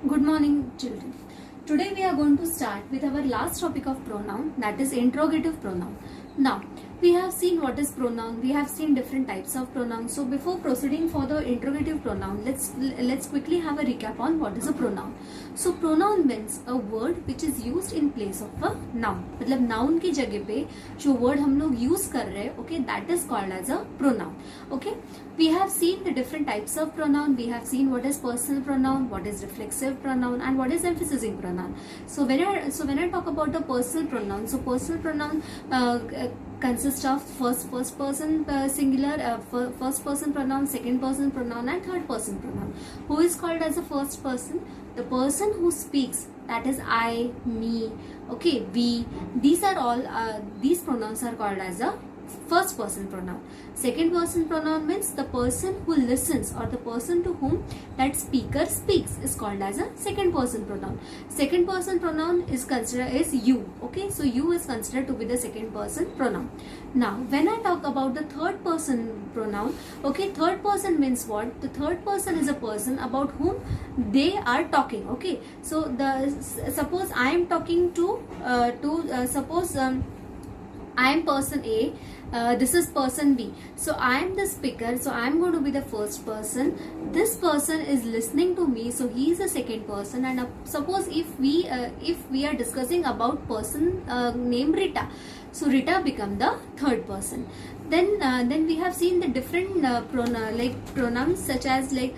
Good morning, children. Today we are going to start with our last topic of pronoun, that is interrogative pronoun. Now, we have seen what is pronoun. We have seen different types of pronouns. So before proceeding for the interrogative pronoun, let's quickly have a recap on what is a pronoun. So pronoun means a word which is used in place of a noun. मतलब noun की जगह पे जो word हम लोग use कर रहे हैं, okay, that is called as a pronoun. Okay, we have seen the different types of pronoun. We have seen what is personal pronoun, what is reflexive pronoun, and what is emphasizing pronoun. So when I talk about the personal pronoun, so personal pronoun consists of first person singular, first person pronoun, second person pronoun, and third person pronoun. Who is called as a first person? The person who speaks, that is I, me, okay, we. These are all these pronouns are called as a first person pronoun. Second person pronoun means the person who listens or the person to whom that speaker speaks is called as a second person pronoun. Second person pronoun is considered as you. Okay, so you is considered to be the second person pronoun. Now when I talk about the third person pronoun, okay, third person means what? The third person is a person about whom they are talking. Okay, so suppose I am talking to suppose I am person A, this is person B. So I am the speaker, so I am going to be the first person. This person is listening to me, so he is the second person. And suppose if we are discussing about person named Rita, so Rita become the third person. Then we have seen the different pronouns such as like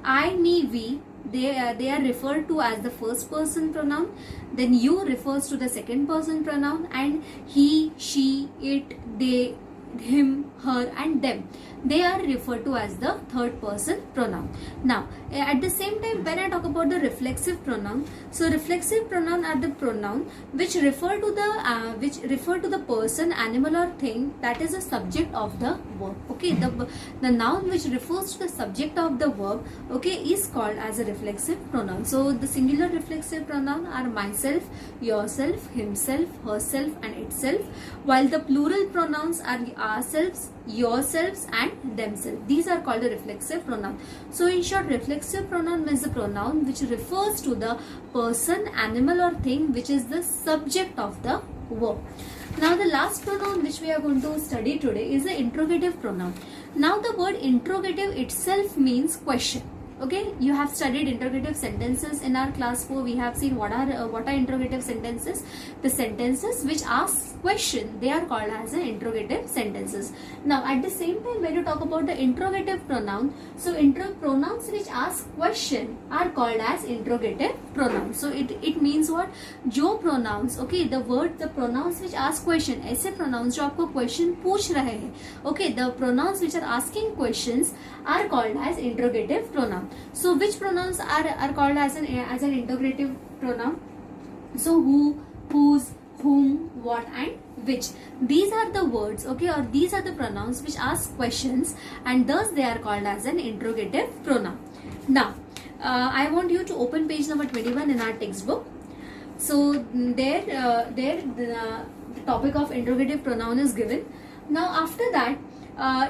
I, me, we. They are referred to as the first person pronoun. Then you refers to the second person pronoun, and he, she, it, they, him, her, and them, they are referred to as the third person pronoun. Now at the same time, when I talk about the reflexive pronoun, so reflexive pronoun are the pronoun which refer to the person, animal, or thing that is a subject of the verb. Okay, the noun which refers to the subject of the verb, okay, is called as a reflexive pronoun. So the singular reflexive pronoun are myself, yourself, himself, herself, and itself, while the plural pronouns are ourselves, yourselves, and themselves. These are called the reflexive pronoun. So in short, reflexive pronoun means the pronoun which refers to the person, animal, or thing which is the subject of the verb. Now the last pronoun which we are going to study today is the interrogative pronoun. Now the word interrogative itself means question. Okay, you have studied interrogative sentences in our class 4. We have seen what are interrogative sentences. The sentences which ask question, they are called as interrogative sentences. Now at the same time, when you talk about the interrogative pronoun, so pronouns which ask question are called as interrogative pronouns. So it means what? जो pronouns, okay, the pronouns which ask question, ऐसे pronouns जो आपको question पूछ रहे हैं, okay, the pronouns which are asking questions are called as interrogative pronoun. So which pronouns are called as an interrogative pronoun? So who, whose, whom, what, and which. These are the words, okay, or these are the pronouns which ask questions, and thus they are called as an interrogative pronoun. Now I want you to open page number 21 in our textbook. So there the topic of interrogative pronoun is given. Now after that,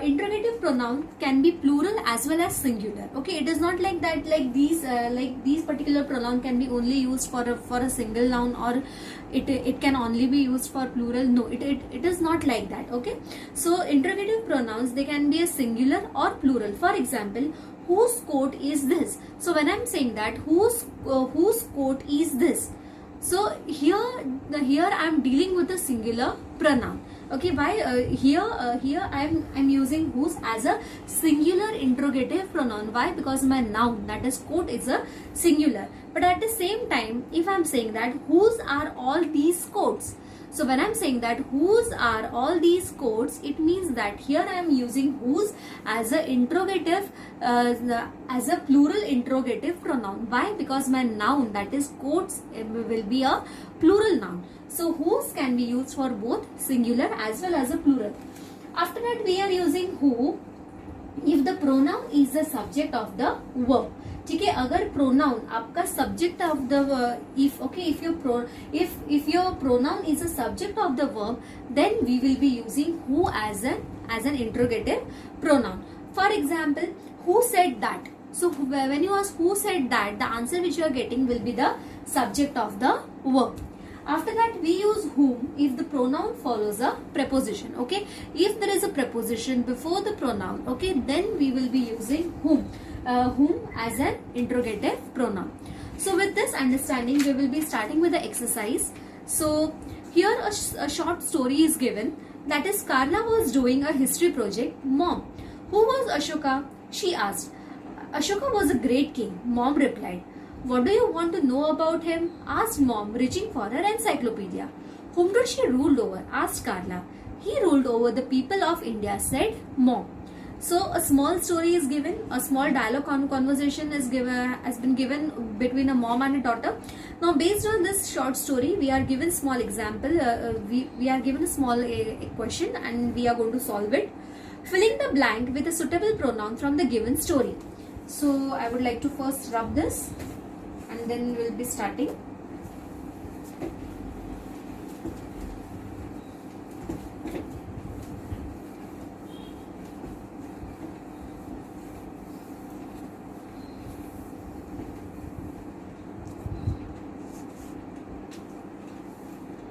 interrogative pronoun can be plural as well as singular. Okay, it is not like that, like these particular pronoun can be only used for a single noun, or it can only be used for plural. No, it is not like that. Okay, so interrogative pronouns, they can be a singular or plural. For example, whose coat is this? So when I'm saying that whose coat is this, so here I'm dealing with a singular pronoun. Okay, why here I'm using whose as a singular interrogative pronoun. Why? Because my noun, that is coat, is a singular. But at the same time, if I'm saying that whose are all these coats, so when I'm saying that whose are all these coats, it means that here I am using whose as a interrogative, as a plural interrogative pronoun. Why? Because my noun, that is coats, will be a plural noun. So whose can be used for both singular as well as a plural. After that, we are using who if the pronoun is the subject of the verb. ठीक है, अगर pronoun आपका subject of the if your pronoun is a subject of the verb, then we will be using who as an interrogative pronoun. For example, who said that? So when you ask who said that, the answer which you are getting will be the subject of the verb. After that, we use whom if the pronoun follows a preposition. Okay, if there is a preposition before the pronoun, okay, then we will be using whom as an interrogative pronoun. So with this understanding, we will be starting with the exercise. So here a short story is given, that is, Carla was doing a history project. Mom, who was Ashoka? She asked. Ashoka was a great king, Mom replied. What do you want to know about him? Asked Mom, reaching for her encyclopedia. Whom did she rule over? Asked Carla. He ruled over the people of India, said Mom. So a small story is given, a small dialogue conversation has been given between a mom and a daughter. Now based on this short story, we are given small example, we are given a small question and we are going to solve it. Filling the blank with a suitable pronoun from the given story. So I would like to first rub this and then we'll be starting.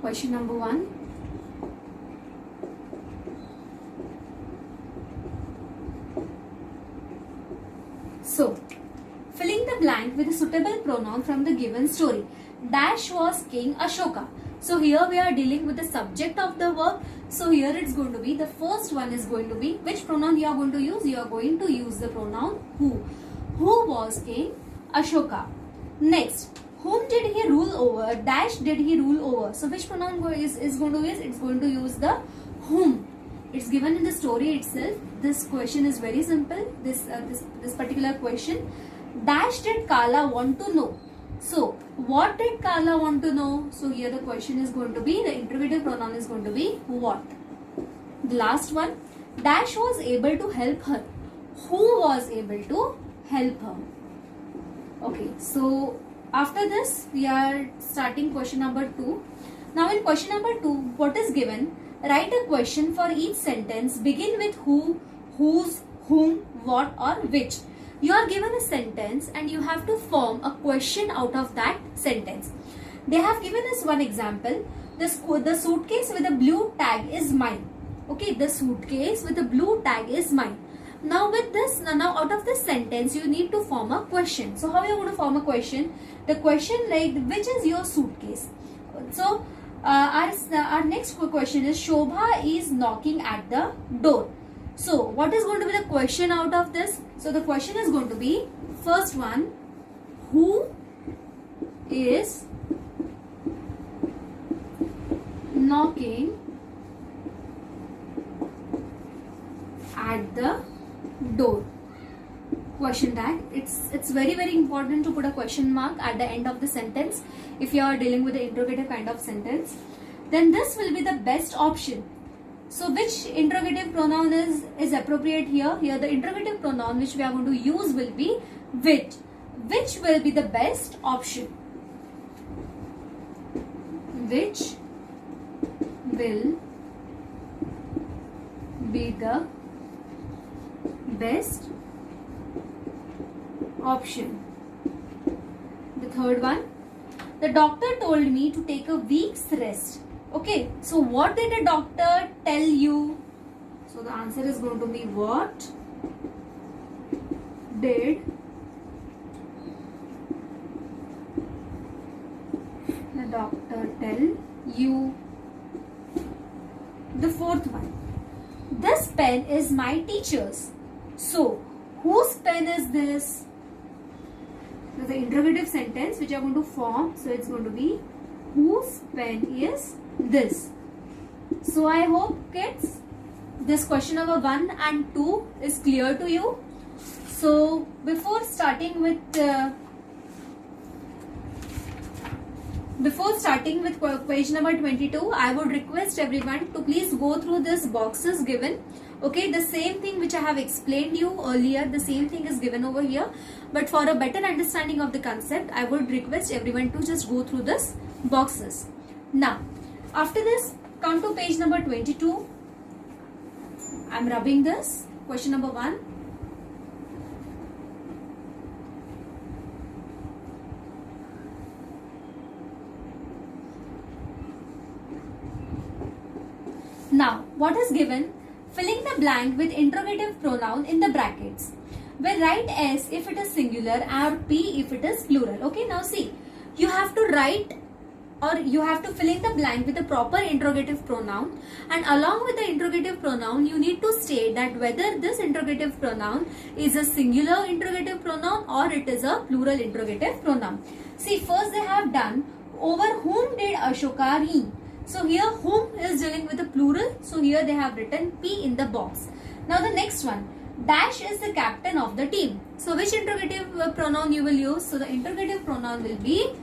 Question number 1. So, filling the blank with a suitable pronoun from the given story. Dash was King Ashoka. So here we are dealing with the subject of the verb. So here it's going to be, the first one is going to be, which pronoun you are going to use? You are going to use the pronoun who. Who was King Ashoka? Next, whom did he rule over? Dash did he rule over? So which pronoun is going to use? It's going to use the whom. It's given in the story itself. This question is very simple. This particular question. Dash did Carla want to know? So what did Carla want to know? So here the question is going to be, the interrogative pronoun is going to be what. The last one. Dash was able to help her. Who was able to help her? Okay, so after this, we are starting question number 2. Now in question number 2, what is given? Write a question for each sentence. Begin with who, whose, whom, what or which. You are given a sentence and you have to form a question out of that sentence. They have given us one example. The suitcase with a blue tag is mine. Okay, the suitcase with a blue tag is mine. Now with this, now out of this sentence, you need to form a question. So how are you going to form a question? The question like, which is your suitcase? So our next question is, Shobha is knocking at the door. So what is going to be the question out of this? So the question is going to be, first one, who is knocking at the door? Question tag. It's very important to put a question mark at the end of the sentence if you are dealing with the interrogative kind of sentence. Then this will be the best option. So which interrogative pronoun is appropriate here? Here the interrogative pronoun which we are going to use will be which. Which will be the best option? Which will be the best option? The third one. The doctor told me to take a week's rest. Okay, so what did the doctor tell you? So the answer is going to be, what did the doctor tell you? The fourth one. This pen is my teacher's. So whose pen is this? So the interrogative sentence which you are going to form, so it's going to be, whose pen is this? So I hope kids, this question number 1 and 2 is clear to you. So before starting with question number 22, I would request everyone to please go through these boxes given. Okay, the same thing which I have explained you earlier, the same thing is given over here. But for a better understanding of the concept, I would request everyone to just go through this boxes. Now, after this, come to page number 22. I'm rubbing this. Question number 1. what is given? Filling the blank with interrogative pronoun in the brackets. We'll write S if it is singular or P if it is plural. Okay, now see, you have to write or you have to fill in the blank with a proper interrogative pronoun, and along with the interrogative pronoun you need to state that whether this interrogative pronoun is a singular interrogative pronoun or it is a plural interrogative pronoun. See, first they have done, over whom did Ashoka reign? So here whom is dealing with the plural, so here they have written P in the box. Now the next one, Dash is the captain of the team. So which interrogative pronoun you will use? So the interrogative pronoun will be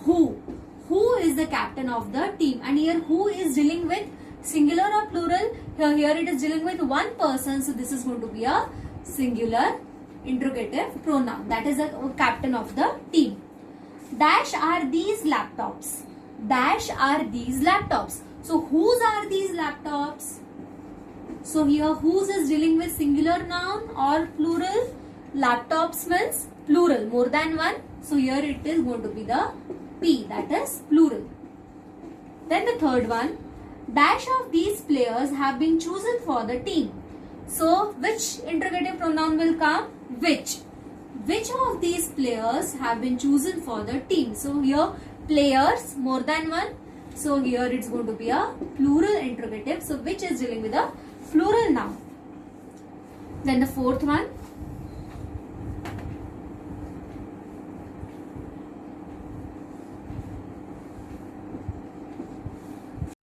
who. Who is the captain of the team, and here who is dealing with singular or plural? Here it is dealing with one person, so this is going to be a singular interrogative pronoun, that is a captain of the team. Dash are these laptops. Dash are these laptops. So whose are these laptops? So here whose is dealing with singular noun or plural? Laptops means plural, more than one. So here it is going to be the P, that is plural. Then the third one, dash of these players have been chosen for the team. So which interrogative pronoun will come? Which. Which of these players have been chosen for the team? So here players, more than one. So here it's going to be a plural interrogative. So which is dealing with a plural noun. Then the fourth one,